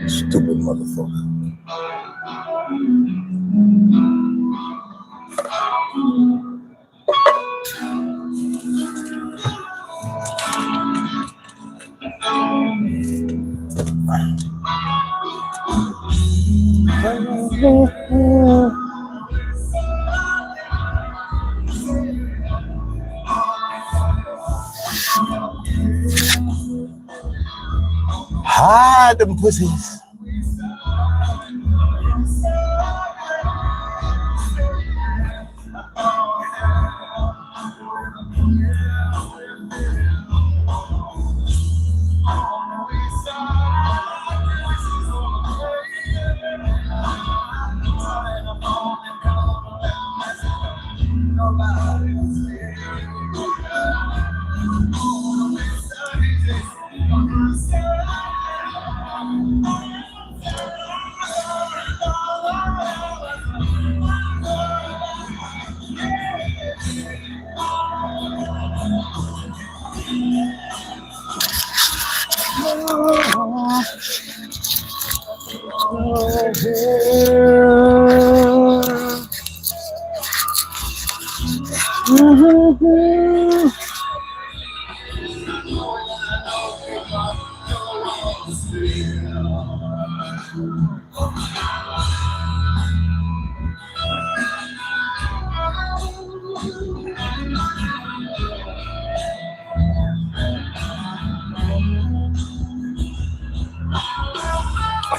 Stupid motherfucker. Hide them pussies.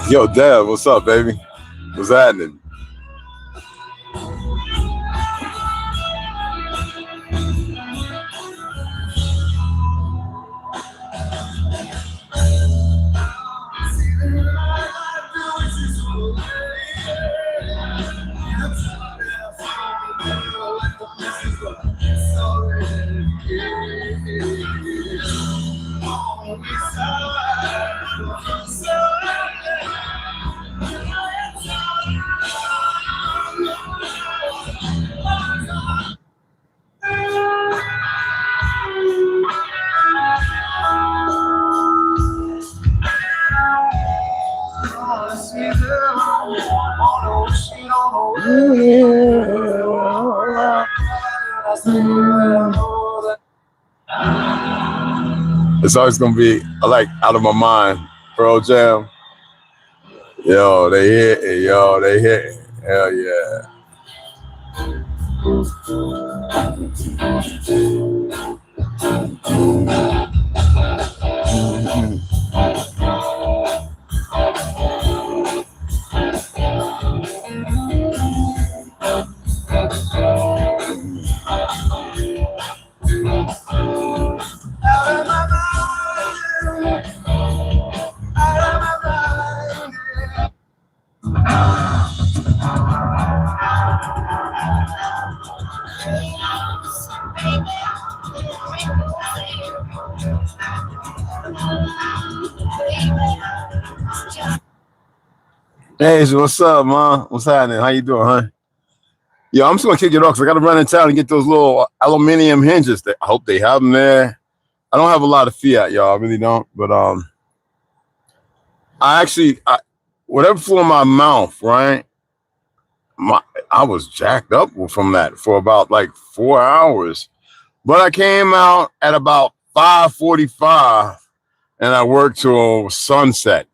Yo, Dad, what's up, baby? What's happening? It's always gonna be like Out of My Mind, Pearl Jam. Yo, they hit it. Yo, they hit it. Hell yeah. Hey, what's up, man? What's happening? How you doing, huh? Yo, I'm just gonna kick it off because I gotta run in town and get those little aluminum hinges. I hope they have them there. I don't have a lot of fiat, y'all. I really don't. But whatever flew in my mouth, right? I was jacked up from that for about like 4 hours. But I came out at about 5:45 and I worked till sunset.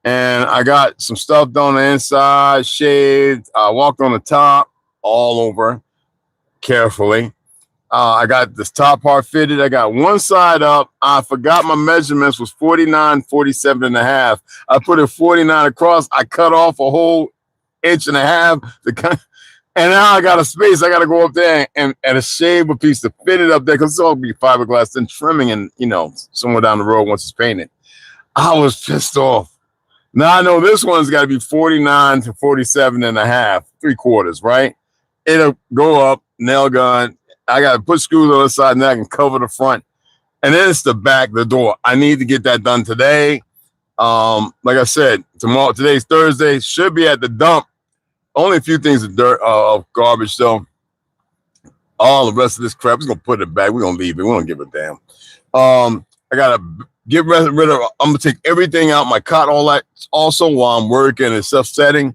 And I got some stuff done on the inside, shaved. I walked on the top all over carefully. I got this top part fitted. I got one side up. I forgot my measurements was 49, 47 and a half. I put it 49 across. I cut off a whole inch and a half. And now I got a space. I got to go up there and shave a piece to fit it up there because it's all be fiberglass, then trimming and, somewhere down the road once it's painted. I was pissed off. Now I know this one's got to be 49 to 47 and a half, 3/4, right? It'll go up, nail gun. I got to put screws on the side and I can cover the front. And then it's the back, the door. I need to get that done today. Like I said, today's Thursday, should be at the dump. Only a few things of dirt, of garbage though. All the rest of this crap, we're going to put it back. We're going to leave it. We don't give a damn. I got get rid of, I'm going to take everything out, my cot, all that also while I'm working and stuff setting,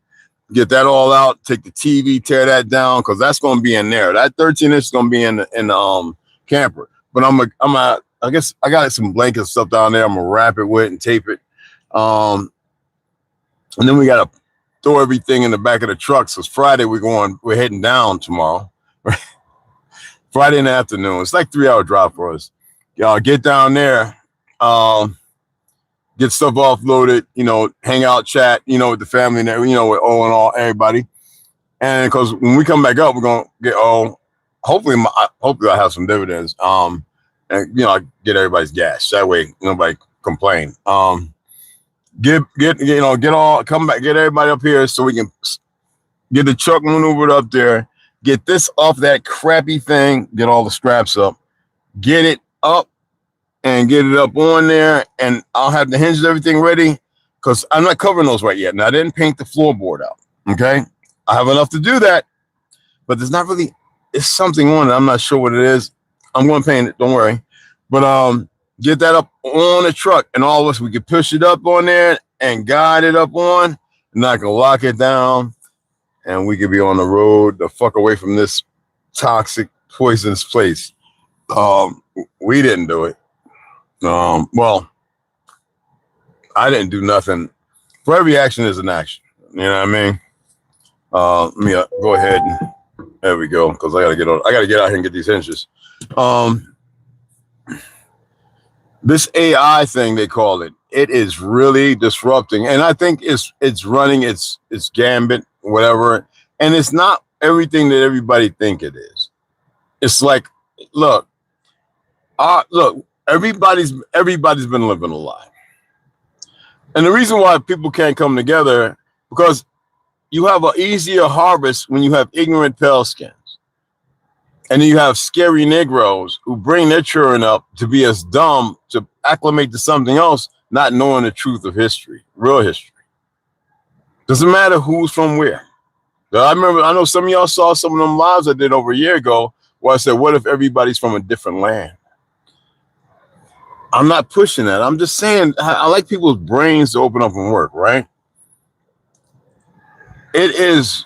get that all out, take the TV, tear that down, because that's going to be in there. That 13-inch is going to be in the camper. But I guess I got some blanket stuff down there. I'm going to wrap it with and tape it. And then we got to throw everything in the back of the truck. So it's Friday, we're heading down tomorrow. Friday in the afternoon. It's like 3-hour drive for us. Y'all get down there, get stuff offloaded, hang out, chat, with the family and with all everybody. And because when we come back up, we're gonna get hopefully I have some dividends. And I get everybody's gas. That way nobody complain. Come back, get everybody up here so we can get the truck maneuvered up there, get this off that crappy thing, get all the straps up, get it up and get it up on there, and I'll have the hinges, everything ready, because I'm not covering those right yet. Now I didn't paint the floorboard out. Okay. I have enough to do that, but there's not really, it's something on it. I'm not sure what it is. I'm going to paint it. Don't worry. But get that up on the truck, and all of us, we can push it up on there and guide it up on, and I can lock it down, and we can be on the road the fuck away from this toxic, poisonous place. We didn't do it. Well, I didn't do nothing. For every action is an action. You know what I mean? Let me go ahead and there we go, because I gotta get out here and get these hinges. This AI thing, they call it, it is really disrupting, and I think it's running its gambit, whatever, and it's not everything that everybody think it is. It's like, look, everybody's been living a lie, and the reason why people can't come together, because you have an easier harvest when you have ignorant pale skins. And then you have scary Negroes who bring their children up to be as dumb, to acclimate to something else, not knowing the truth of history, real history. Doesn't matter who's from where. I know some of y'all saw some of them lives I did over a year ago where I said, what if everybody's from a different land? I'm not pushing that. I'm just saying, I like people's brains to open up and work, right? It is,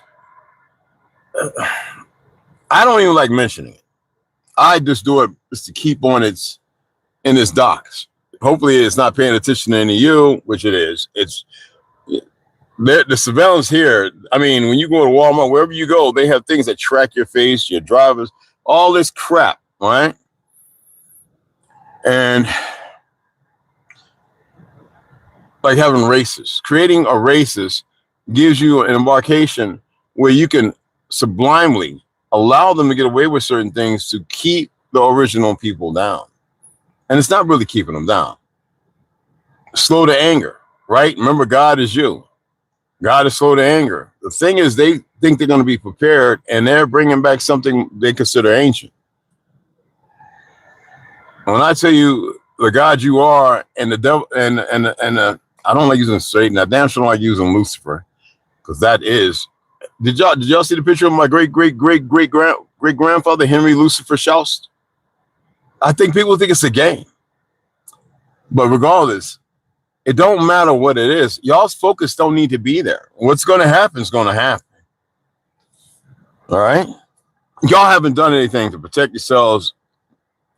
I don't even like mentioning it. I just do it just to keep on in its docks. Hopefully it's not paying attention to any of you, which it is. It's the surveillance here. I mean, when you go to Walmart, wherever you go, they have things that track your face, your drivers, all this crap, right? And like having races, creating a racist gives you an embarkation where you can sublimely allow them to get away with certain things to keep the original people down. And it's not really keeping them down. Slow to anger, right? Remember, God is you. God is slow to anger. The thing is, they think they're going to be prepared, and they're bringing back something they consider ancient. When I tell you the God you are, and the devil, and I don't like using Satan. I damn sure don't like using Lucifer, because that is. Did y'all see the picture of my great grandfather Henry Lucifer Shoust? I think people think it's a game, but regardless, it don't matter what it is. Y'all's focus don't need to be there. What's going to happen is going to happen. All right, y'all haven't done anything to protect yourselves,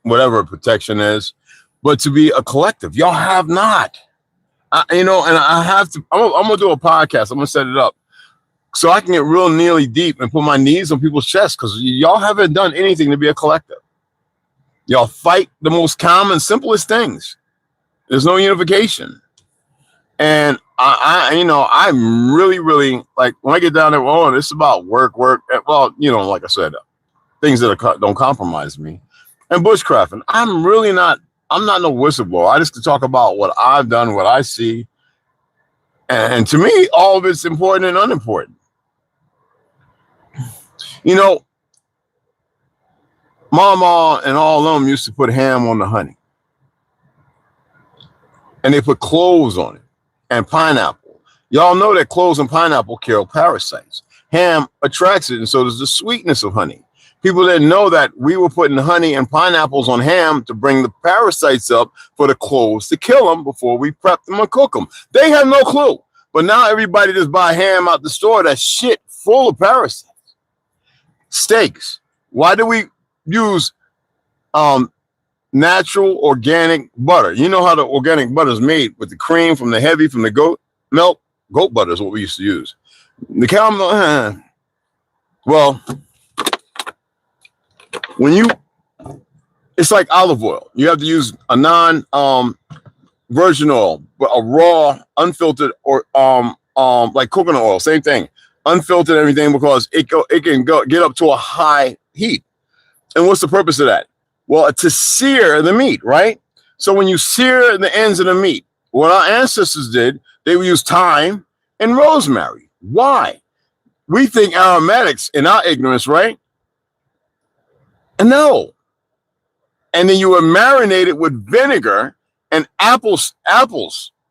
whatever protection is, but to be a collective, y'all have not. And I have to. I'm gonna do a podcast. I'm gonna set it up so I can get real nearly deep and put my knees on people's chests, because y'all haven't done anything to be a collective. Y'all fight the most common, simplest things. There's no unification. And I'm really, really, like, when I get down there, well, it's about work. Well, like I said, things that don't compromise me. And bushcrafting, I'm not no whistleblower. I just talk about what I've done, what I see. And to me, all of it's important and unimportant. Mama and all of them used to put ham on the honey. And they put cloves on it and pineapple. Y'all know that cloves and pineapple kill parasites. Ham attracts it, and so does the sweetness of honey. People didn't know that we were putting honey and pineapples on ham to bring the parasites up for the clothes to kill them before we prep them and cook them. They have no clue. But now everybody just buy ham out the store. That shit full of parasites. Steaks. Why do we use natural organic butter? You know how the organic butter is made with the cream from the goat milk. Goat butter is what we used to use. The cow milk. Well, it's like olive oil. You have to use a virgin oil, but a raw, unfiltered, or like coconut oil. Same thing, unfiltered everything, because it can get up to a high heat. And what's the purpose of that? Well, to sear the meat, right? So when you sear the ends of the meat, what our ancestors did, they would use thyme and rosemary. Why? We think aromatics in our ignorance, right? And no. And then you would marinate it with vinegar and apples,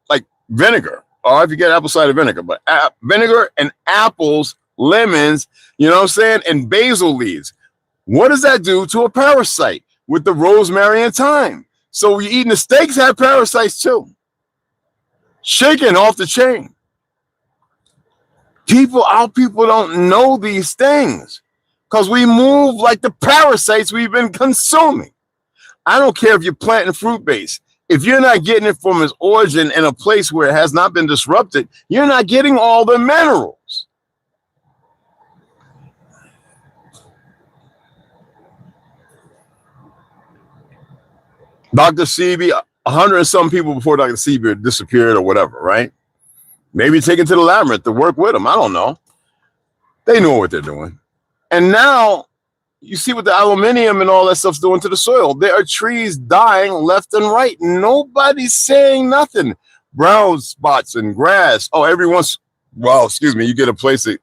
like vinegar. Or if you get apple cider vinegar, but vinegar and apples, lemons, you know what I'm saying? And basil leaves. What does that do to a parasite with the rosemary and thyme? So you're eating the steaks have parasites too. Chicken off the chain. Our people don't know these things because we move like the parasites we've been consuming. I don't care if you're planting fruit base. If you're not getting it from its origin in a place where it has not been disrupted, you're not getting all the minerals. Dr. Sebi, 100 and some people before Dr. Sebi disappeared or whatever, right? Maybe taken to the labyrinth to work with them. I don't know. They know what they're doing. And now you see what the aluminium and all that stuff's doing to the soil. There are trees dying left and right. Nobody's saying nothing. Brown spots and grass. Oh, you get a place that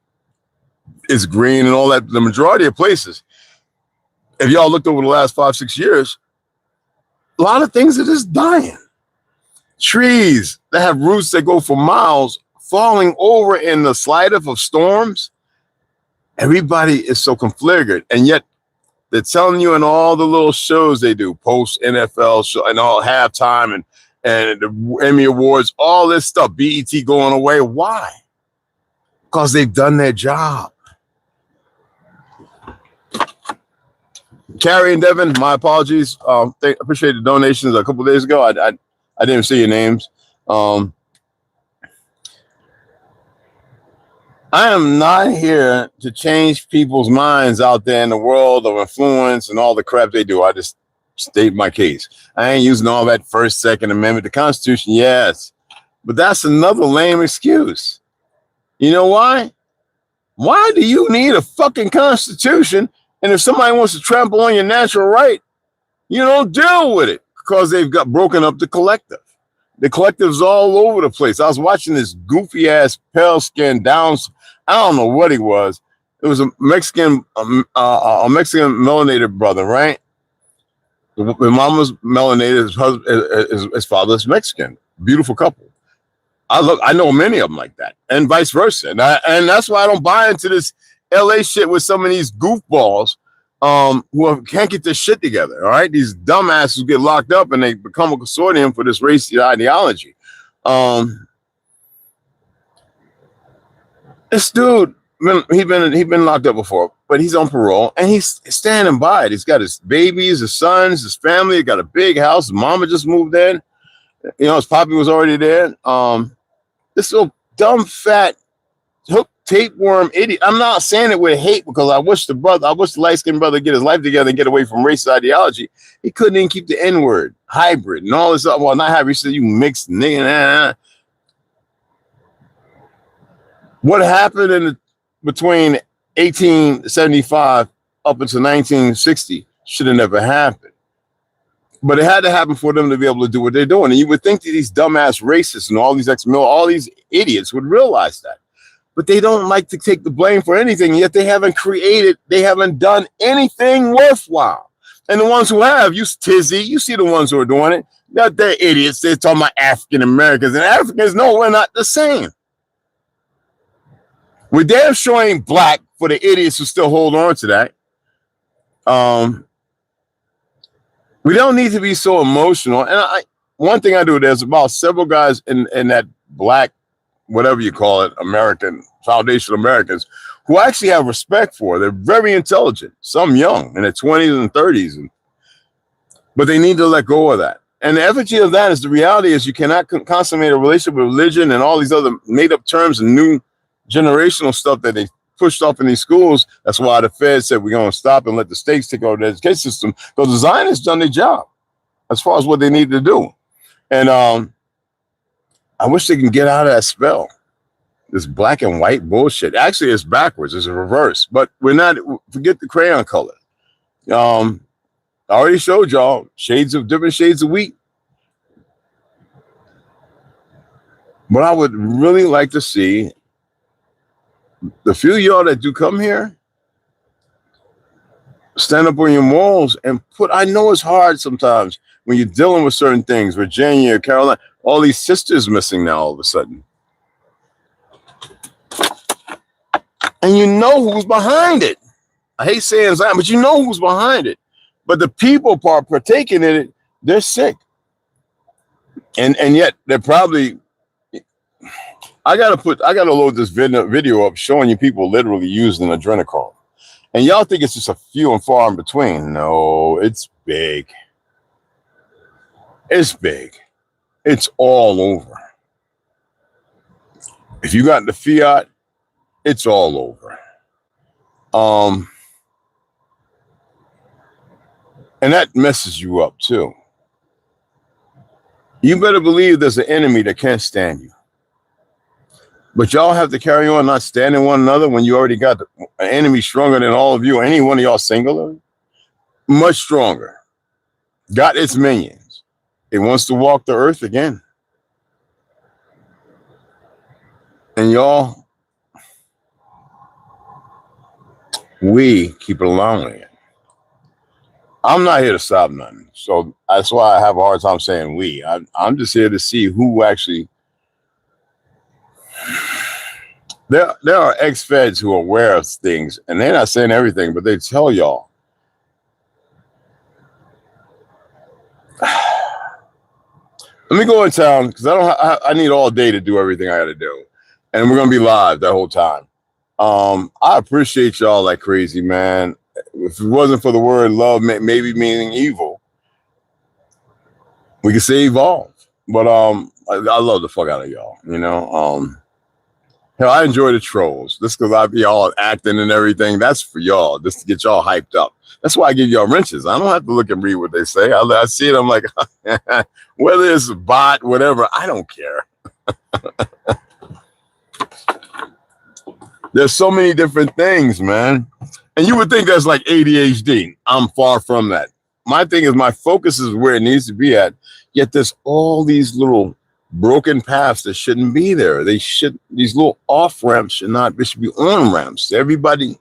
is green and all that. The majority of places, if y'all looked over the last 5-6 years, a lot of things are just dying. Trees that have roots that go for miles falling over in the slightest of storms. Everybody is so configured, and yet they're telling you in all the little shows they do, post NFL show and all halftime and the Emmy Awards, all this stuff, BET going away. Why? Because they've done their job. Carrie and Devin, my apologies. Appreciate the donations a couple of days ago. I didn't see your names. I am not here to change people's minds out there in the world of influence and all the crap they do. I just state my case. I ain't using all that First, Second Amendment. The Constitution, yes. But that's another lame excuse. You know why? Why do you need a fucking Constitution? And if somebody wants to trample on your natural right, you don't deal with it because they've got broken up the collective. The collective's all over the place. I was watching this goofy ass pale skinned I don't know what he was. It was a Mexican melanated brother, right? His mom was melanated. His father's Mexican. Beautiful couple. I know many of them like that, and vice versa. And that's why I don't buy into this LA shit with some of these goofballs who can't get their shit together. All right, these dumbasses who get locked up and they become a consortium for this race ideology. This dude, he been locked up before, but he's on parole and he's standing by it. He's got his babies, his sons, his family. He got a big house. His mama just moved in. You know, his poppy was already there. This little dumb fat hook tapeworm idiot. I'm not saying it with hate because I wish the light-skinned brother get his life together and get away from racist ideology. He couldn't even keep the N-word, hybrid, and all this stuff. Well, not hybrid. He said, you mixed nigga. What happened between 1875 up until 1960 should have never happened. But it had to happen for them to be able to do what they're doing. And you would think that these dumbass racists and all these all these idiots would realize that. But they don't like to take the blame for anything, yet they haven't done anything worthwhile. And the ones who have, you see the ones who are doing it, they're idiots. They're talking about African Americans, and Africans, no, we're not the same. We're damn sure ain't black for the idiots who still hold on to that. We don't need to be so emotional. And one thing I do, there's about several guys in that black, whatever you call it, American, Foundation Americans, who I actually have respect for. They're very intelligent, some young, in their 20s and 30s. But they need to let go of that. And the effigy of that is the reality is you cannot consummate a relationship with religion and all these other made-up terms and new generational stuff that they pushed off in these schools. That's why the Fed said we're going to stop and let the states take over the education system, because the Zionists done their job as far as what they need to do. And I wish they can get out of that spell. This black and white bullshit. Actually, it's backwards. It's a reverse. But we're not, forget the crayon color. I already showed y'all different shades of wheat. But I would really like to see the few of y'all that do come here stand up on your morals and I know it's hard sometimes when you're dealing with certain things. Virginia, Carolina, all these sisters missing now all of a sudden. And you know who's behind it. I hate saying that, but you know who's behind it. But the people partaking in it, they're sick. And yet they're probably, I gotta load this video up showing you people literally using adrenochrome. And y'all think it's just a few and far in between. No, it's big. It's big. It's all over. If you got the fiat, it's all over. And that messes you up too. You better believe there's an enemy that can't stand you. But y'all have to carry on not standing one another when you already got an enemy stronger than all of you. Any one of y'all singular, much stronger. Got its minions. It wants to walk the earth again. And y'all, we keep allowing it. I'm not here to stop nothing. So that's why I have a hard time saying we. I'm just here to see who actually. There are ex-feds who are aware of things, and they're not saying everything, but they tell y'all. Let me go in town because I need all day to do everything I got to do, and we're gonna be live that whole time. I appreciate y'all like crazy, man. If it wasn't for the word love, maybe meaning evil, we could say evolve. But I love the fuck out of y'all, you know. Hell, I enjoy the trolls. Just because I be all acting and everything, that's for y'all, just to get y'all hyped up. That's why I give y'all wrenches. I don't have to look and read what they say. I see it, I'm like, whether it's a bot, whatever, I don't care. There's so many different things, man. And you would think that's like ADHD. I'm far from that. My thing is my focus is where it needs to be at. Yet there's all these little broken paths that shouldn't be there. These little off ramps should not, they should be on ramps. Everybody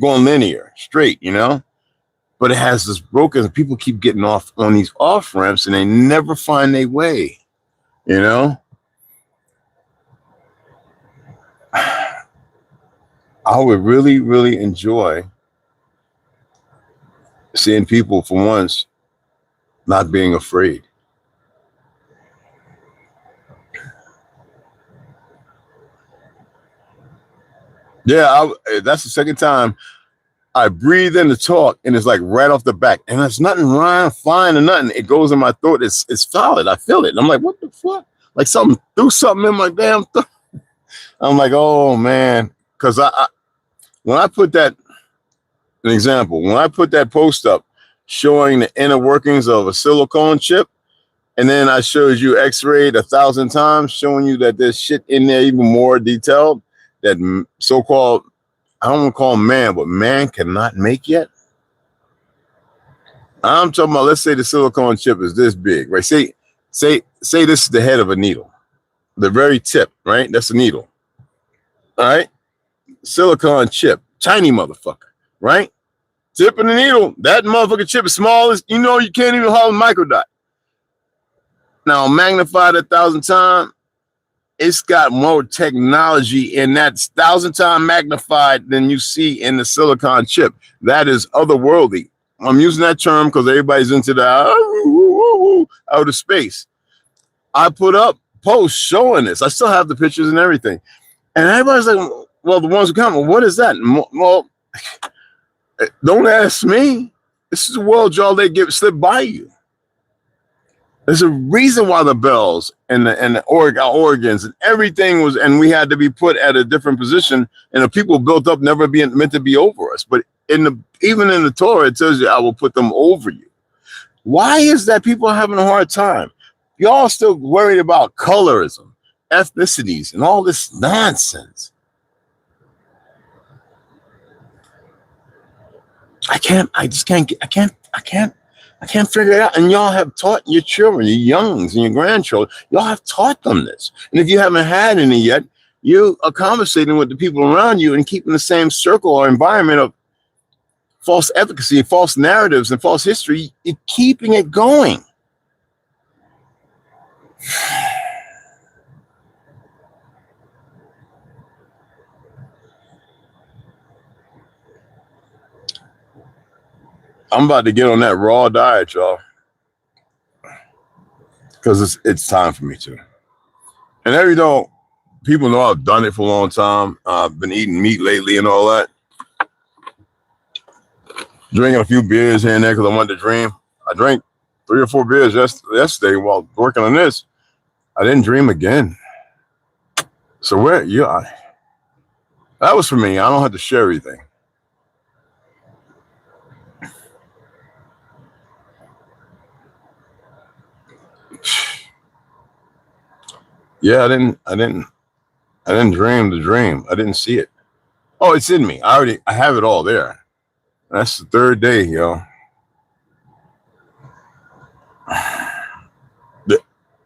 going linear, straight, you know? But it has this broken, people keep getting off on these off ramps and they never find their way, you know? I would really, really enjoy seeing people for once not being afraid. Yeah, that's the second time I breathe in the talk and it's like right off the back. And there's nothing wrong, fine or nothing. It goes in my throat. It's solid. I feel it. And I'm like, what the fuck? Like something threw something in my damn throat. I'm like, oh man. Because when I put that, an example, when I put that post up showing the inner workings of a silicone chip, and then I showed you x-rayed 1,000 times, showing you that there's shit in there even more detailed that so-called, I don't want to call him man, but man cannot make yet. I'm talking about, let's say the silicone chip is this big, right? Say this is the head of a needle, the very tip, right? That's a needle. All right. Silicone chip, tiny motherfucker, right? Tip of the needle, that motherfucker chip is small as, you know, you can't even hold a microdot. Now, magnified 1,000 times, it's got more technology in that 1,000 times magnified than you see in the silicon chip. That is otherworldly. I'm using that term because everybody's into the outer space. I put up posts showing this. I still have the pictures and everything. And everybody's like, well, the ones who comment, what is that? Well, don't ask me. This is the world, y'all, they get slipped by you. There's a reason why the bells and the organs and everything was, and we had to be put at a different position, and the people built up never being meant to be over us. But even in the Torah, it tells you, I will put them over you. Why is that people are having a hard time? Y'all still worried about colorism, ethnicities, and all this nonsense. I can't figure it out. And y'all have taught your children, your youngs and your grandchildren, y'all have taught them this. And if you haven't had any yet, you are conversating with the people around you and keeping the same circle or environment of false efficacy, false narratives, and false history. You're keeping it going. I'm about to get on that raw diet, y'all, because it's time for me to. And every though people know I've done it for a long time, I've been eating meat lately and all that, drinking a few beers here and there because I wanted to dream. I drank 3 or 4 beers yesterday while working on this. I didn't dream again. So that was for me. I don't have to share everything. Yeah, I didn't dream the dream. I didn't see it. Oh, it's in me. I have it all there. That's the 3rd day, yo.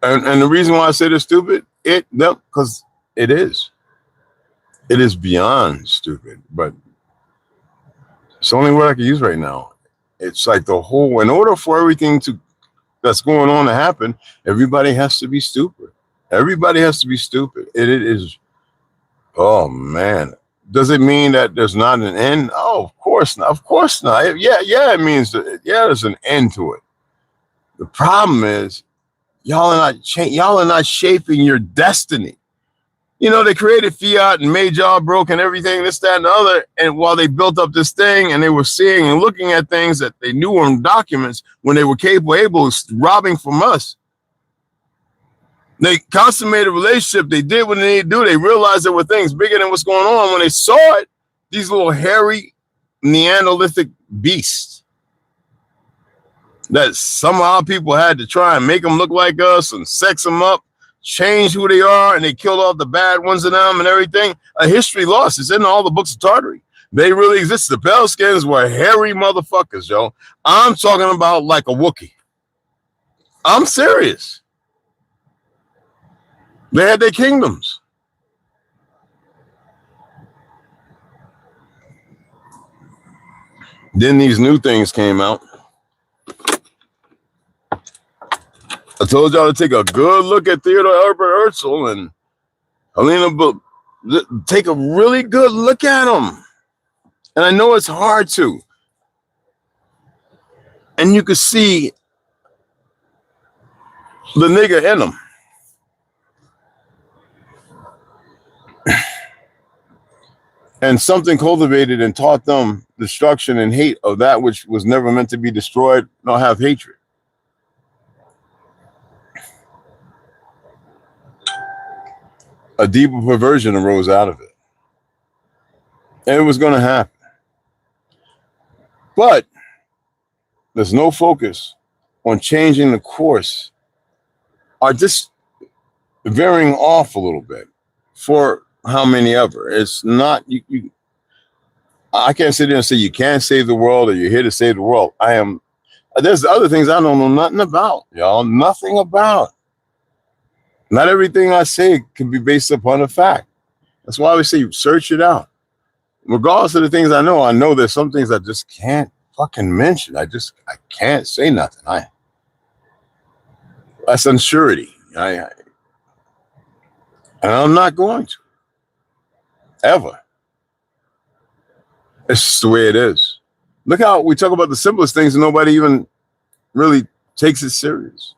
And the reason why I say it's stupid, because it is. It is beyond stupid, but it's the only word I can use right now. It's like in order for everything that's going on to happen, everybody has to be stupid. Everybody has to be stupid. It is, oh man. Does it mean that there's not an end? Oh, of course not. Of course not. Yeah, it means there's an end to it. The problem is y'all are not shaping your destiny. You know, they created fiat and made Jah Brickz and everything, this, that, and the other. And while they built up this thing and they were seeing and looking at things that they knew were in documents when they were able of robbing from us, they consummated a relationship. They did what they needed to do. They realized there were things bigger than what's going on. When they saw it, these little hairy Neanderthalic beasts that somehow people had to try and make them look like us and sex them up, change who they are, and they killed off the bad ones of them and everything. A history lost. It's in all the books of Tartary. They really exist. The pale skins were hairy motherfuckers, yo. I'm talking about like a Wookiee. I'm serious. They had their kingdoms. Then these new things came out. I told y'all to take a good look at Theodore Herbert Herzl and Helena, but take a really good look at them. And I know it's hard to. And you can see the nigga in them. And something cultivated and taught them destruction and hate of that which was never meant to be destroyed, nor have hatred. A deeper perversion arose out of it. And it was going to happen. But there's no focus on changing the course or just veering off a little bit for how many ever. It's not, I can't sit there and say you can't save the world or you're here to save the world. There's other things I don't know nothing about, y'all. Nothing about. Not everything I say can be based upon a fact. That's why we say search it out. Regardless of the things I know there's some things I just can't fucking mention. I can't say nothing. That's unsurety. And I'm not going to. Ever. It's just the way it is. Look how we talk about the simplest things and nobody even really takes it serious.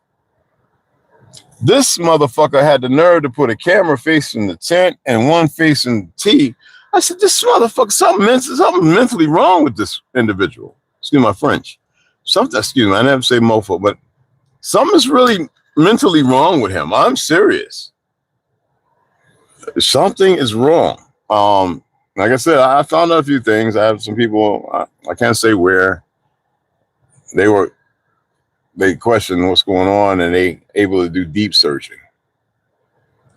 This motherfucker had the nerve to put a camera facing the tent and one facing T. I said, this motherfucker, something mentally wrong with this individual. Excuse my French. Something, excuse me, I never say mofo, but something's really mentally wrong with him. I'm serious. Something is wrong. Like I said, I found out a few things. I have some people, I can't say where, they questioned what's going on and they able to do deep searching.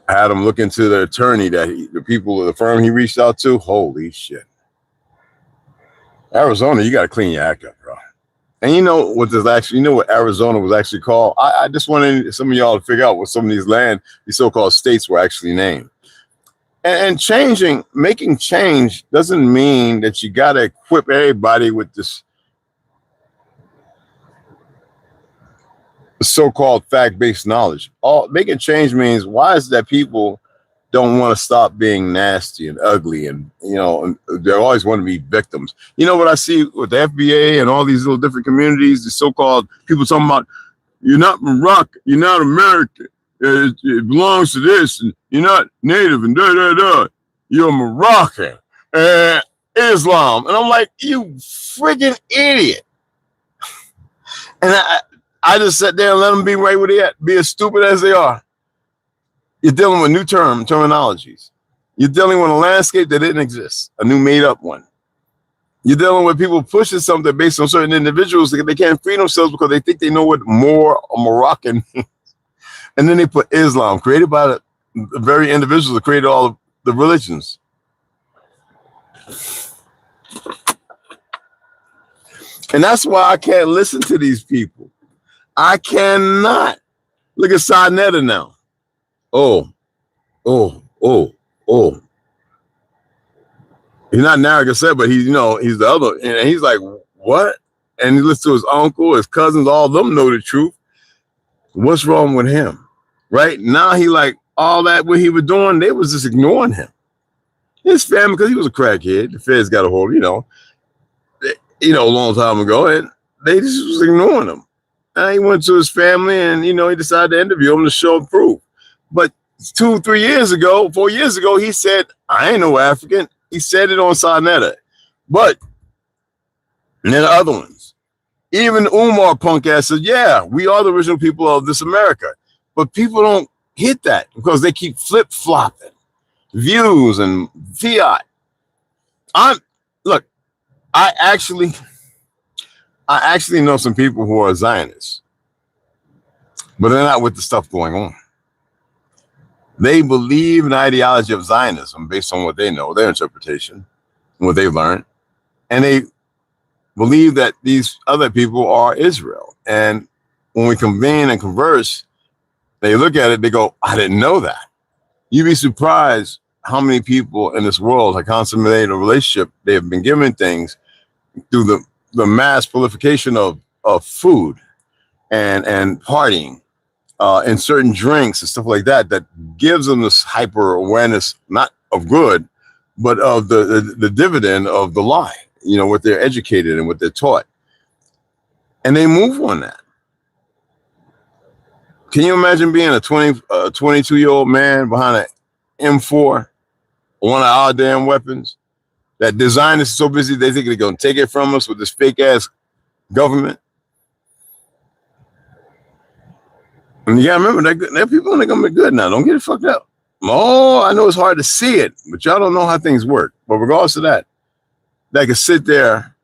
I had them look into the attorney the people of the firm he reached out to. Holy shit. Arizona, you got to clean your act up, bro. And you know what what Arizona was actually called? I just wanted some of y'all to figure out what some of these so-called states were actually named. And making change doesn't mean that you got to equip everybody with this so-called fact-based knowledge. Making change means, why is it that people don't want to stop being nasty and ugly, and they always want to be victims? You know what I see with the FBA and all these little different communities, the so-called people talking about, you're not Moroccan, you're not American, it belongs to this, and you're not native, and you're Moroccan and Islam. And I'm like, you friggin' idiot. And I just sat there and let them be right where they at, be as stupid as they are. You're dealing with new terminologies. You're dealing with a landscape that didn't exist, a new made up one. You're dealing with people pushing something based on certain individuals that they can't free themselves because they think they know what Moroccan means. And then they put Islam, created by the very individuals that created all of the religions. And that's why I can't listen to these people. I cannot. Look at Sinetta now. Oh. He's not Narragansett, but he's the other. And he's like, what? And he listens to his uncle, his cousins, all of them know the truth. What's wrong with him? Right? Now he like, all that what he was doing, they was just ignoring him. His family, because he was a crackhead, the feds got a hold, a long time ago, and they just was ignoring him. And he went to his family and, he decided to interview him to show proof. But 4 years ago, he said, I ain't no African. He said it on Sinetta. But, and then the other ones, even Umar punk ass said, yeah, we are the original people of this America. But people don't hit that because they keep flip-flopping views and fiat. I actually know some people who are Zionists, but they're not with the stuff going on. They believe in the ideology of Zionism based on what they know, their interpretation, what they've learned. And they believe that these other people are Israel. And when we convene and converse, they look at it, they go, I didn't know that. You'd be surprised how many people in this world have consummated a relationship. They have been given things through the mass proliferation of food and partying and certain drinks and stuff like that gives them this hyper awareness, not of good, but of the dividend of the lie, what they're educated and what they're taught. And they move on that. Can you imagine being a 22-year-old man behind an M4, one of our damn weapons? That design is so busy, they think they're going to take it from us with this fake-ass government. And you got to remember, that people in the government good now. Don't get it fucked up. Oh, I know it's hard to see it, but y'all don't know how things work. But regardless of that, they could sit there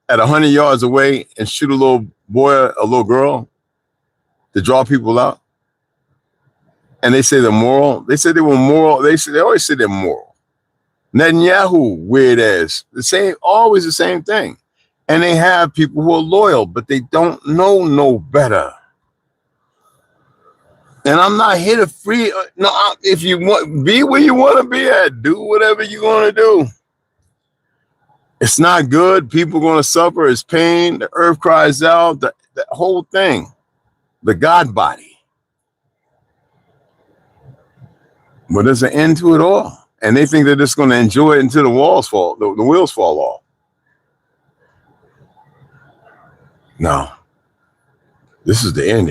at 100 yards away and shoot a little boy, a little girl, to draw people out. And they say they're moral. They say they were moral. They always say they're moral. Netanyahu, weird ass. Always the same thing. And they have people who are loyal, but they don't know no better. And I'm not here to free. No, if you want, be where you want to be at. Do whatever you're going to do. It's not good. People are going to suffer. It's pain. The earth cries out. The whole thing. The God body. But there's an end to it all. And they think they're just going to enjoy it until the wheels fall off. No, this is the end.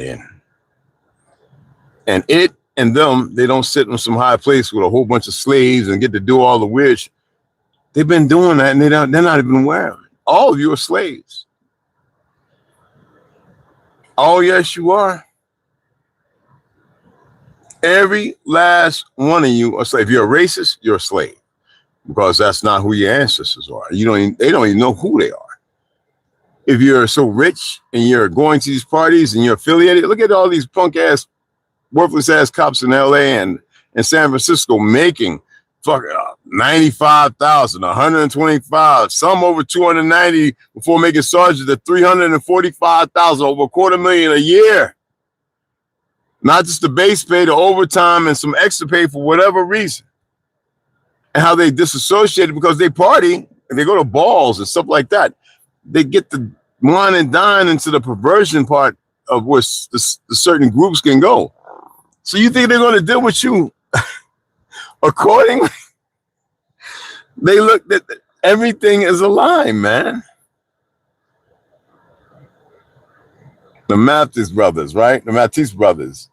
And it and them, they don't sit in some high place with a whole bunch of slaves and get to do all the weird shit. They've been doing that and they're not even aware of it. All of you are slaves. Oh, yes, you are. Every last one of you are slave. If you're a racist, you're a slave, because that's not who your ancestors are. They don't even know who they are. If you're so rich and you're going to these parties and you're affiliated, look at all these punk ass, worthless ass cops in LA and San Francisco making fucking 95,000, 125, some over 290 before making sergeant to 345,000, over $250,000 a year. Not just the base pay, the overtime, and some extra pay for whatever reason. And how they disassociated because they party and they go to balls and stuff like that. They get the wine and dine into the perversion part of which the certain groups can go. So you think they're going to deal with you accordingly? They look that everything is a lie, man. The Mathis brothers, right? The Matisse brothers.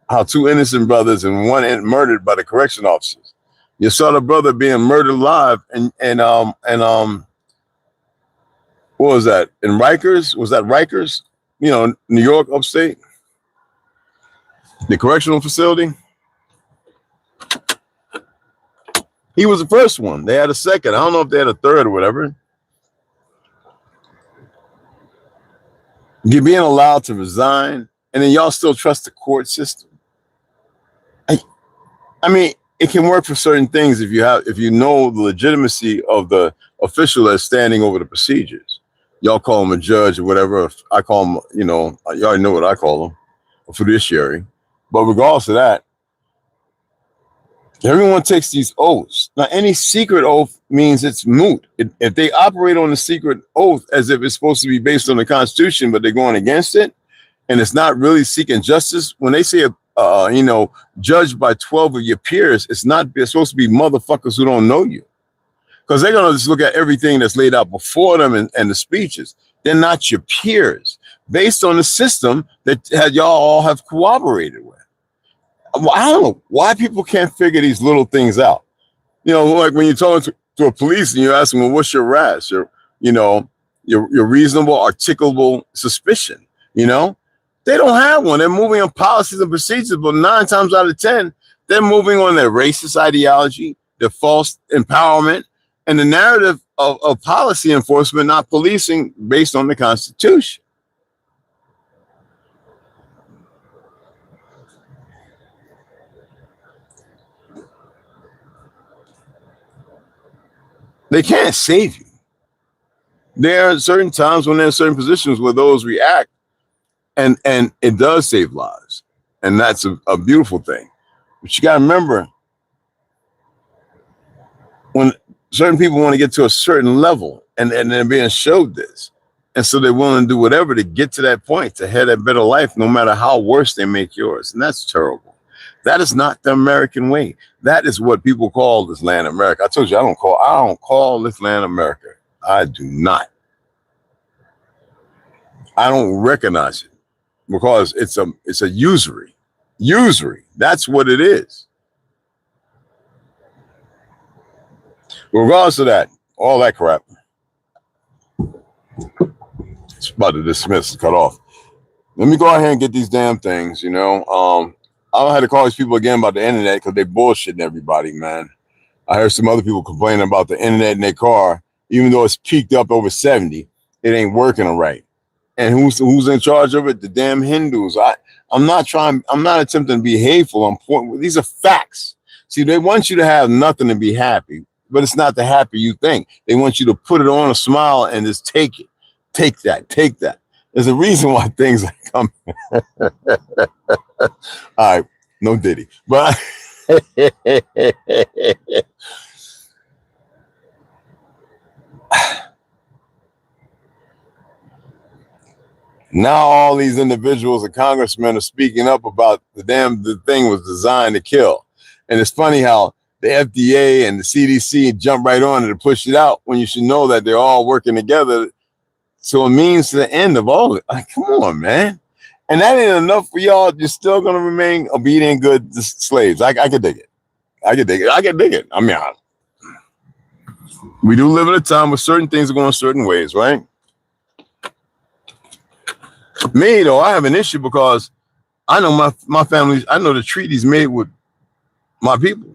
How two innocent brothers and one murdered by the correction officers. You saw the brother being murdered live and what was that? In Rikers? Was that Rikers? You know, New York, upstate? The correctional facility? He was the first one. They had a second. I don't know if they had a third or whatever. You're being allowed to resign, and then y'all still trust the court system. I mean, it can work for certain things if you know the legitimacy of the official that's standing over the procedures. Y'all call him a judge or whatever. I call him, you know, you already know what I call him, a fiduciary. But regardless of that, everyone takes these oaths. Now, any secret oath means it's moot. If they operate on the secret oath as if it's supposed to be based on the Constitution, but they're going against it, and it's not really seeking justice, when they say, you know, judged by 12 of your peers, it's supposed to be motherfuckers who don't know you. Because they're going to just look at everything that's laid out before them and the speeches. They're not your peers, based on the system that y'all all have cooperated with. I don't know why people can't figure these little things out. You know, like when you're talking to a police and you're asking, well, what's your RAS? Your reasonable, articulable suspicion, you know? They don't have one. They're moving on policies and procedures, but 9 times out of 10, they're moving on their racist ideology, their false empowerment, and the narrative of policy enforcement, not policing based on the Constitution. They can't save you. There are certain times when there are certain positions where those react, and it does save lives. And that's a beautiful thing. But you got to remember, when certain people want to get to a certain level and they're being showed this, and so they're willing to do whatever to get to that point, to have that better life, no matter how worse they make yours. And that's terrible. That is not the American way. That is what people call this land America. I told you I don't call this land America. I do not. I don't recognize it because it's a usury. Usury. That's what it is. Regardless of that, all that crap. It's about to dismiss, cut off. Let me go ahead and get these damn things, you know. I don't have to call these people again about the internet because they bullshitting everybody, man. I heard some other people complaining about the internet in their car, even though it's peaked up over 70, it ain't working right. And who's in charge of it? The damn Hindus. I'm not attempting to be hateful. These are facts. See, they want you to have nothing to be happy, but it's not the happy you think. They want you to put it on a smile and just take it. Take that. There's a reason why things are coming. All right, no Diddy. But now all these individuals and congressmen are speaking up about the thing was designed to kill. And it's funny how the FDA and the CDC jump right on it to push it out when you should know that they're all working together So it means the end of all of it. Like, come on, man. And that ain't enough for y'all. You're still gonna remain obedient, good slaves. I can dig it. I can dig it. I can dig it. I mean, we do live in a time where certain things are going certain ways, right? Me, though, I have an issue because I know my family, I know the treaties made with my people.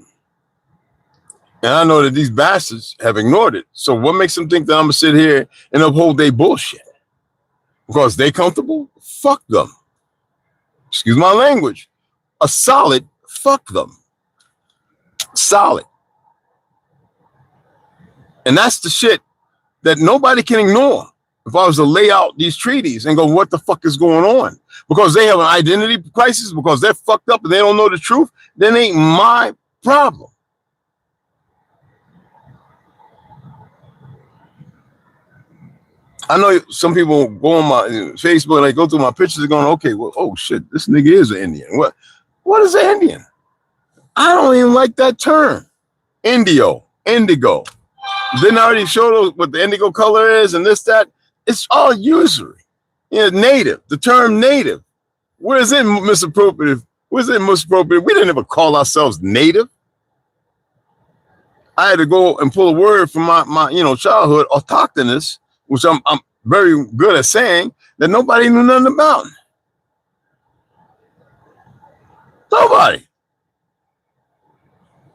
And I know that these bastards have ignored it. So what makes them think that I'm going to sit here and uphold their bullshit? Because they comfortable? Fuck them. Excuse my language. A solid fuck them. Solid. And that's the shit that nobody can ignore. If I was to lay out these treaties and go, what the fuck is going on? Because they have an identity crisis, because they're fucked up and they don't know the truth, then ain't my problem. I know some people go on my Facebook and they go through my pictures and going, okay, well, oh shit, this nigga is an Indian. What is an Indian? I don't even like that term. Indigo. Didn't I already show what the indigo color is and this, that? It's all usury. You know, native, the term native. Where is it misappropriate? Where's it misappropriate? We didn't ever call ourselves native. I had to go and pull a word from my childhood, autochthonous, which I'm very good at saying, that nobody knew nothing about. Nobody.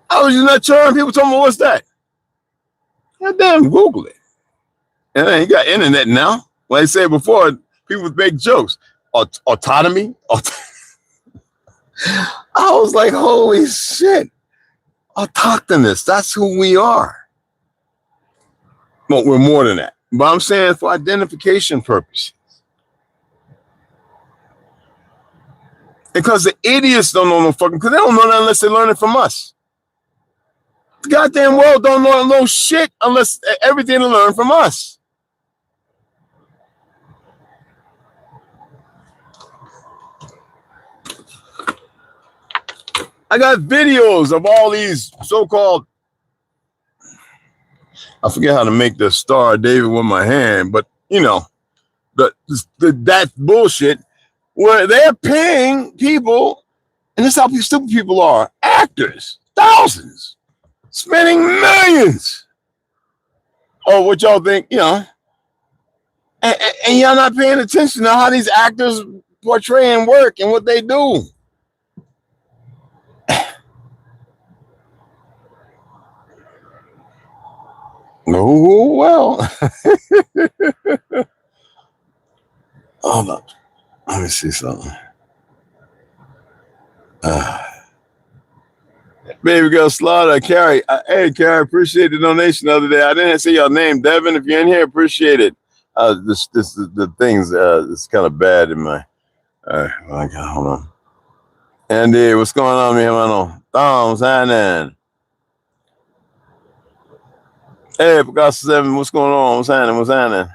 I was using that term. People told me, what's that? God damn, Google it. And then you got internet now. Like I said before, people make jokes. Autonomy. I was like, holy shit. Autochthonous. That's who we are. Well, we're more than that. But I'm saying for identification purposes. Because the idiots don't know no fucking, because they don't know that unless they learn it from us. The goddamn world don't know no shit unless everything to learn from us. I got videos of all these so-called, I forget how to make the Star of David with my hand, but you know, that bullshit where they're paying people, and this is how stupid people are, actors, thousands, spending millions. Oh, what y'all think, you know, and y'all not paying attention to how these actors portray and work and what they do. Oh, well. Hold up. Let me see something. Baby girl Slaughter, Carrie. Hey, Carrie, appreciate the donation the other day. I didn't see your name. Devin, if you're in here, appreciate it. The things, it's kind of bad in my, my God, hold on. Andy, what's going on, mi hermano? What's happening? Hey, Picasso 7, what's going on? What's happening?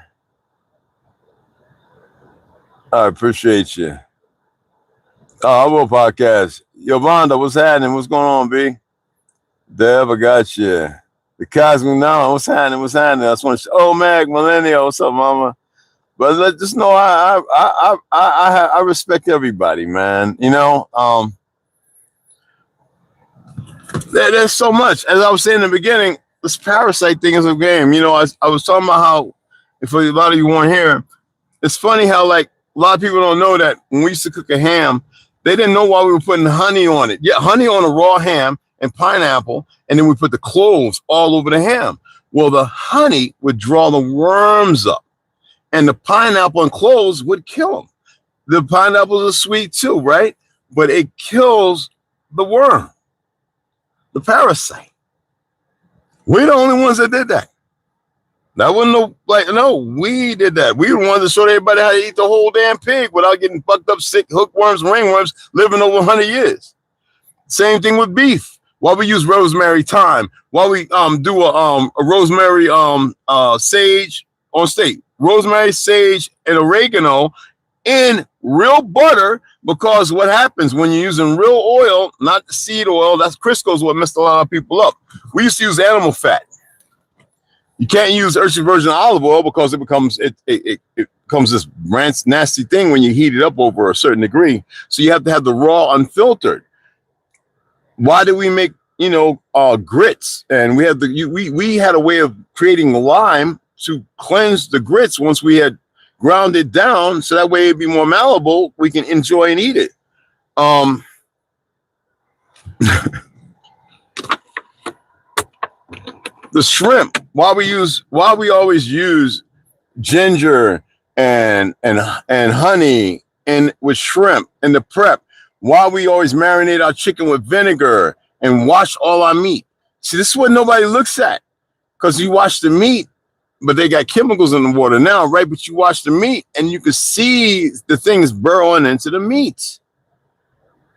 I appreciate you. I will podcast. Yolanda, what's happening? What's going on, B? Dev, I got you. The Cosmic Now, what's happening? I just want to oh, Mag, Millennial, what's up, mama? But let's just know I respect everybody, man. You know, there's so much. As I was saying in the beginning, this parasite thing is a game. You know, I was talking about how, if a lot of you weren't here, it's funny how, like, a lot of people don't know that when we used to cook a ham, they didn't know why we were putting honey on it. Yeah, honey on a raw ham and pineapple, and then we put the cloves all over the ham. Well, the honey would draw the worms up, and the pineapple and cloves would kill them. The pineapples are sweet too, right? But it kills the worm, the parasite. We're the only ones that did that. That wasn't we did that. We were the ones that showed everybody how to eat the whole damn pig without getting fucked up, sick, hookworms, ringworms, living over 100 years. Same thing with beef. Why we use rosemary, thyme? Why we do a rosemary sage on steak? Rosemary, sage, and oregano in real butter, because what happens when you're using real oil, not seed oil, that's Crisco's what messed a lot of people up. We used to use animal fat. You can't use extra virgin olive oil because it becomes it becomes this nasty thing when you heat it up over a certain degree. So you have to have the raw unfiltered. Why do we make, you know, grits? And we had we had a way of creating lime to cleanse the grits once we had ground it down, so that way it'd be more malleable. We can enjoy and eat it. The shrimp. Why we always use ginger and honey and with shrimp in the prep. Why we always marinate our chicken with vinegar and wash all our meat. See, this is what nobody looks at, because you wash the meat, but they got chemicals in the water now, right? But you wash the meat and you can see the things burrowing into the meat.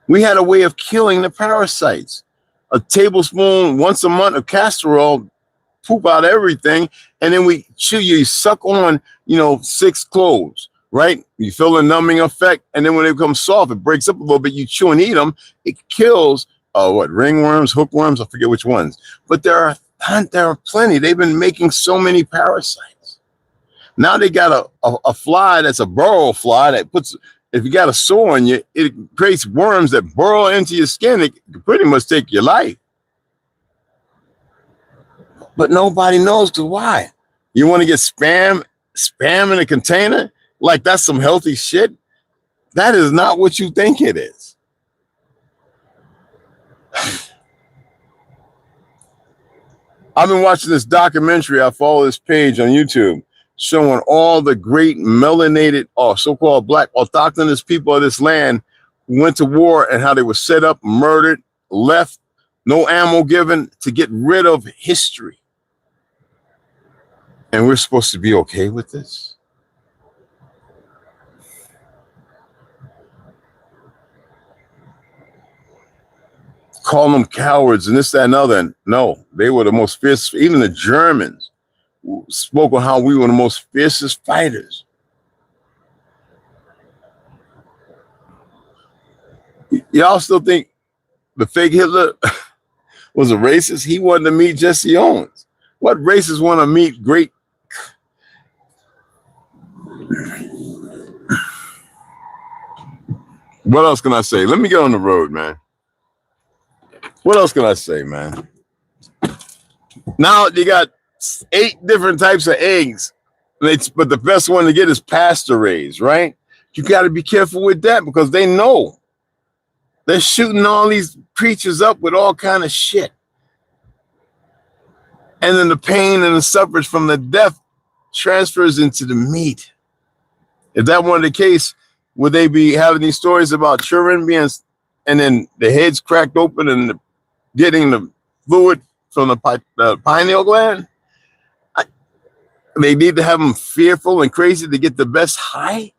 We had a way of killing the parasites. A tablespoon once a month of castor oil, poop out everything, and then you suck on, you know, 6 cloves, right? You feel the numbing effect, and then when they become soft, it breaks up a little bit. You chew and eat them. It kills ringworms, hookworms, I forget which ones, but there are plenty. They've been making so many parasites. Now they got a fly that's a burrow fly that puts, if you got a sore on you, it creates worms that burrow into your skin. It can pretty much take your life. But nobody knows, because why? You want to get spam in a container? Like that's some healthy shit? That is not what you think it is. I've been watching this documentary. I follow this page on YouTube showing all the great melanated or so-called black autochthonous people of this land who went to war and how they were set up, murdered, left, no ammo given to get rid of history. And we're supposed to be okay with this? Call them cowards and this, that, and other. No, they were the most fierce. Even the Germans spoke on how we were the most fiercest fighters. Y'all still think the fake Hitler was a racist? He wanted to meet Jesse Owens. What racist want to meet great? What else can I say? Let me get on the road, man. What else can I say, man? Now you got 8 different types of eggs, but the best one to get is pasture raised, right? You got to be careful with that, because they know they're shooting all these creatures up with all kind of shit. And then the pain and the suffrage from the death transfers into the meat. If that weren't the case, would they be having these stories about children being, and then the heads cracked open and getting the fluid from the pineal gland? They need to have them fearful and crazy to get the best high?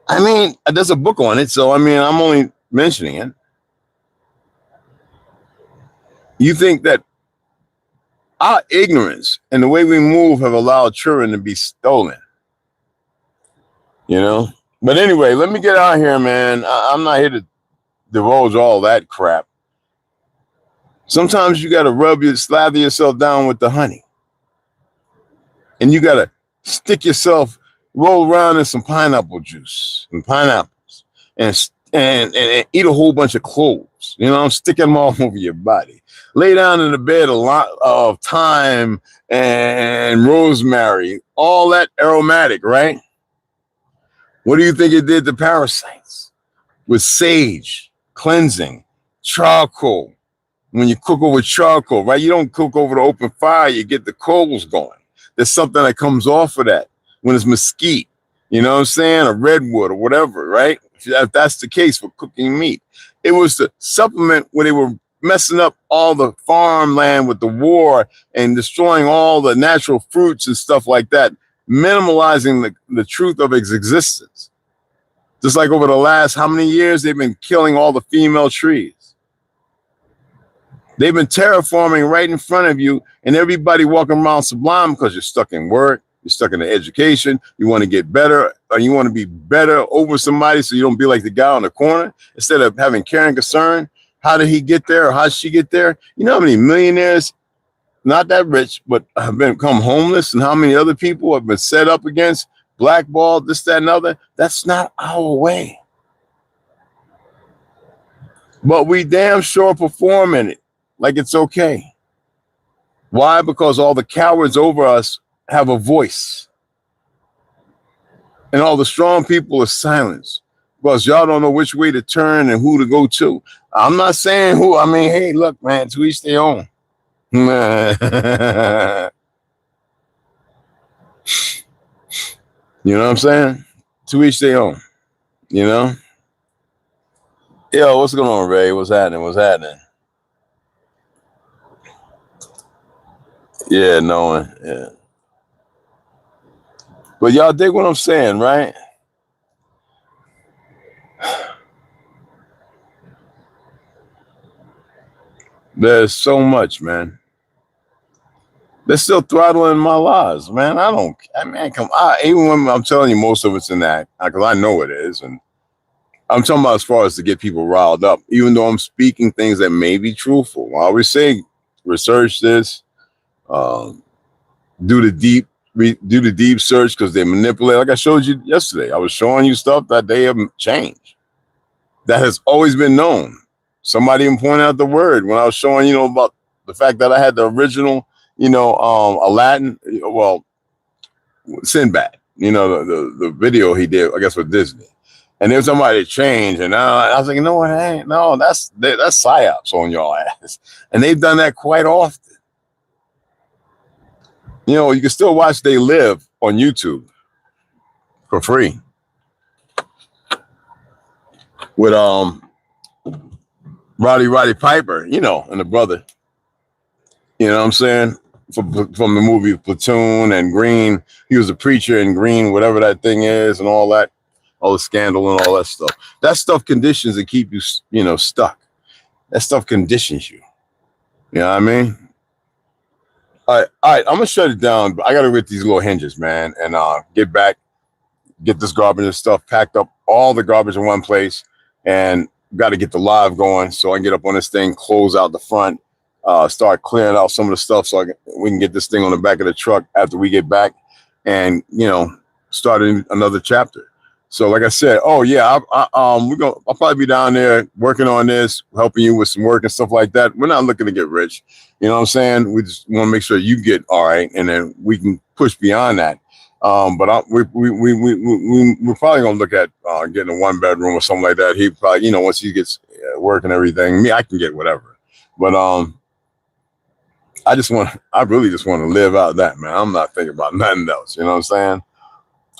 I mean, there's a book on it, so I mean, I'm only mentioning it. You think that our ignorance and the way we move have allowed children to be stolen, you know? But anyway, let me get out here, man. I'm not here to divulge all that crap. Sometimes you got to slather yourself down with the honey. And you got to stick yourself, roll around in some pineapple juice and pineapples and eat a whole bunch of cloves. You know, stick them all over your body. Lay down in the bed, a lot of thyme and rosemary, all that aromatic, right? What do you think it did to parasites? With sage, cleansing, charcoal. When you cook over charcoal, right? You don't cook over the open fire, you get the coals going. There's something that comes off of that when it's mesquite, you know what I'm saying? Or redwood or whatever, right? If that's the case for cooking meat. It was the supplement when they were messing up all the farmland with the war and destroying all the natural fruits and stuff like that, minimalizing the truth of its existence. Just like over the last how many years they've been killing all the female trees. They've been terraforming right in front of you, and everybody walking around sublime because you're stuck in work, you're stuck in the education, you want to get better, or you want to be better over somebody so you don't be like the guy on the corner. Instead of having care and concern, how did he get there or how did she get there? You know how many millionaires not that rich, but have become homeless, and how many other people have been set up against, blackballed, this, that, and other. That's not our way. But we damn sure perform in it like it's okay. Why? Because all the cowards over us have a voice. And all the strong people are silenced. Because y'all don't know which way to turn and who to go to. I'm not saying who. I mean, hey, look, man, to each their own. You know what I'm saying? To each their own. You know? Yo, what's going on, Ray? What's happening? What's happening? Yeah, knowing. Yeah. But y'all dig what I'm saying, right? There's so much, man. They're still throttling my lives, man. Even when I'm telling you most of it's in that, because I know it is, and I'm talking about as far as to get people riled up, even though I'm speaking things that may be truthful. I always say, research this, do the deep search, because they manipulate. Like I showed you yesterday, I was showing you stuff that they have changed. That has always been known. Somebody even pointed out the word when I was showing, about the fact that I had the original, Aladdin, Sinbad, the video he did, I guess, with Disney. And there was somebody changed, and I was like, what? Hey, no, that's psyops on y'all ass. And they've done that quite often. You can still watch They Live on YouTube for free with Roddy Piper, and the brother. You know what I'm saying? From the movie Platoon and Green. He was a preacher in Green, whatever that thing is, and all that, all the scandal and all that stuff. That stuff conditions and keep you, stuck. That stuff conditions you. You know what I mean? All right, I'm gonna shut it down, but I gotta get these little hinges, man, and get this garbage and stuff packed up, all the garbage in one place, and got to get the live going so I can get up on this thing, close out the front, start clearing out some of the stuff so we can get this thing on the back of the truck after we get back, and start another chapter. So like I said, I'll probably be down there working on this, helping you with some work and stuff like that. We're not looking to get rich, you know what I'm saying? We just want to make sure you get all right, and then we can push beyond that. But we're probably gonna look at getting a 1-bedroom or something like that. He probably, once he gets work and everything, I can get whatever. But I really just want to live out that, man. I'm not thinking about nothing else. You know what I'm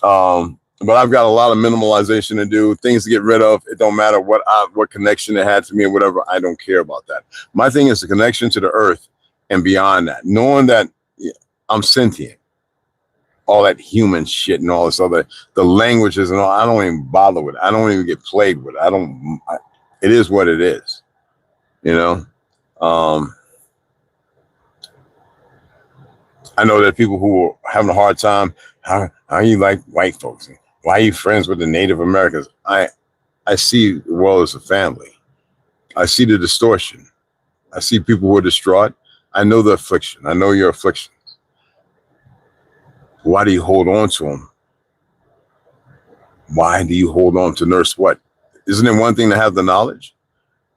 saying? But I've got a lot of minimalization to do, things to get rid of. It don't matter what connection it had to me or whatever. I don't care about that. My thing is the connection to the earth and beyond that, knowing that I'm sentient. All that human shit and all this other, the languages and all, I don't even bother with it. I don't even get played with it. It is what it is, I know that people who are having a hard time, how you like white folks? Why are you friends with the Native Americans? I see the world as a family. I see the distortion. I see people who are distraught. I know the affliction. I know your affliction. Why do you hold on to them? Why do you hold on to nurse what? Isn't it one thing to have the knowledge?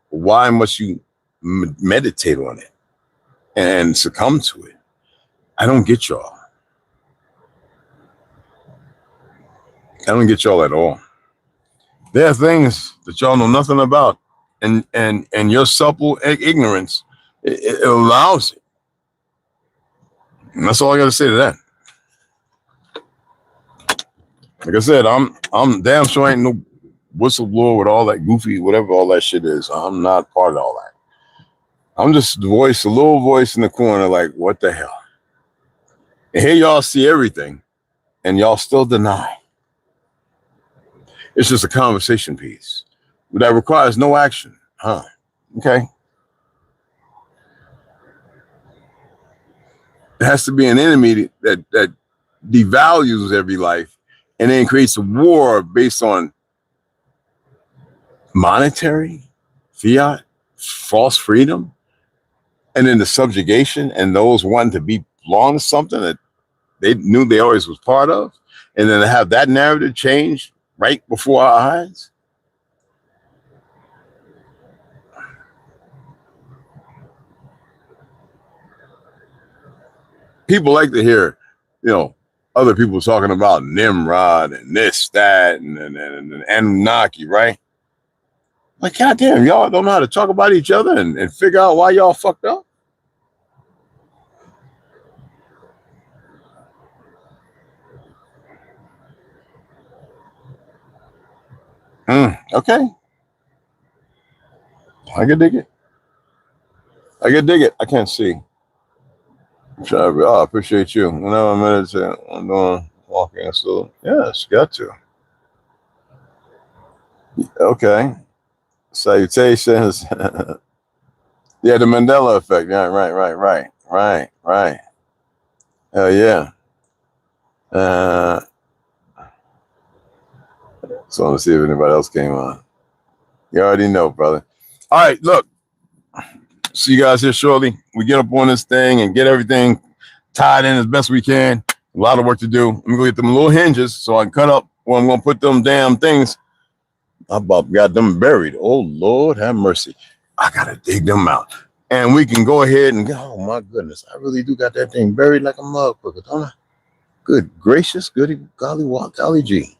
Why must you meditate on it and succumb to it? I don't get y'all. I don't get y'all at all. There are things that y'all know nothing about, and your supple ignorance, it allows it. And that's all I got to say to that. Like I said, I'm damn sure ain't no whistleblower with all that goofy, whatever all that shit is. I'm not part of all that. I'm just a little voice in the corner, like, what the hell? And here y'all see everything, and y'all still deny. It's just a conversation piece that requires no action. Huh? Okay. There has to be an enemy that devalues every life and then creates a war based on monetary, fiat, false freedom, and then the subjugation and those wanting to be belong to something that they knew they always was part of, and then to have that narrative change right before our eyes. People like to hear, other people talking about Nimrod and this, that, and Anunnaki, right? Like, goddamn, y'all don't know how to talk about each other and figure out why y'all fucked up. Okay. I can dig it. I can't see. I appreciate you. Whenever I'm meditating, I'm doing walking. So, yes, got to. Okay. Salutations. Yeah, the Mandela effect. Yeah, right. Hell yeah. So I want to see if anybody else came on. You already know, brother. All right, look. See you guys here shortly. We get up on this thing and get everything tied in as best we can. A lot of work to do. Let me go get them little hinges so I can cut up where I'm going to put them damn things. I about got them buried. Oh, Lord, have mercy. I got to dig them out. And we can go ahead and go, oh, my goodness. I really do got that thing buried like a motherfucker, don't I? Good gracious, goody, golly gee.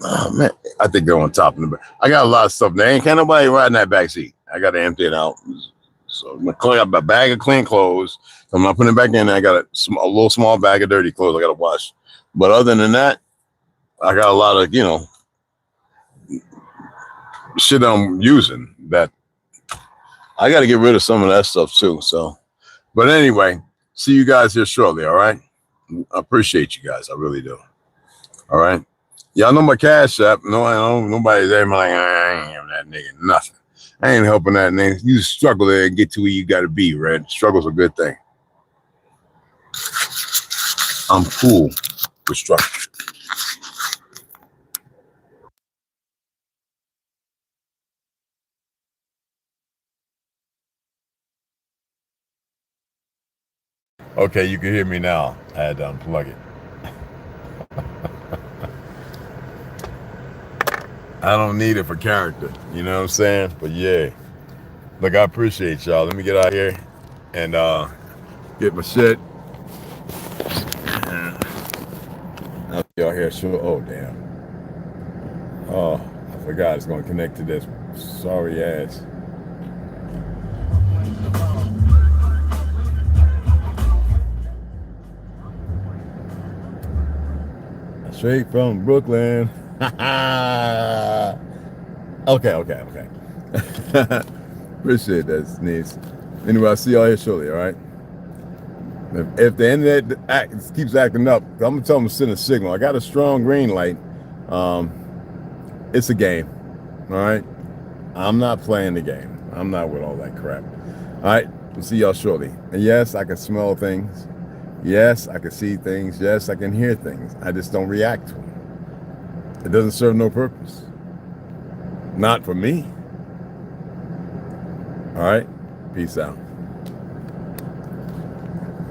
Oh, man. I think they're on top of the back. I got a lot of stuff. There ain't nobody riding that back seat. I got to empty it out. So I'm going to clean up a bag of clean clothes. I'm not putting it back in. I got a little small bag of dirty clothes I got to wash. But other than that, I got a lot of, shit I'm using that I got to get rid of some of that stuff too. So, but anyway, see you guys here shortly. All right. I appreciate you guys. I really do. All right. Y'all know my Cashapp. No, I don't. Nobody's there. I'm like, I ain't having that nigga. Nothing. I ain't helping that nigga. You struggle there and get to where you got to be, Red. Struggle's a good thing. I'm cool with struggle. Okay, you can hear me now. I had to unplug it. I don't need it for character. You know what I'm saying? But yeah. Look, I appreciate y'all. Let me get out here and get my shit. I'll see y'all here soon. Oh, damn. Oh, I forgot it's going to connect to this. Sorry ass. Straight from Brooklyn. Okay. Appreciate that, Sneeze. Anyway, I'll see y'all here shortly, all right? If the internet keeps acting up, I'm going to tell them to send a signal. I got a strong green light. It's a game, all right? I'm not playing the game. I'm not with all that crap. All right, we'll see y'all shortly. And yes, I can smell things. Yes, I can see things. Yes, I can hear things. I just don't react to them. It doesn't serve no purpose. Not for me. All right, peace out.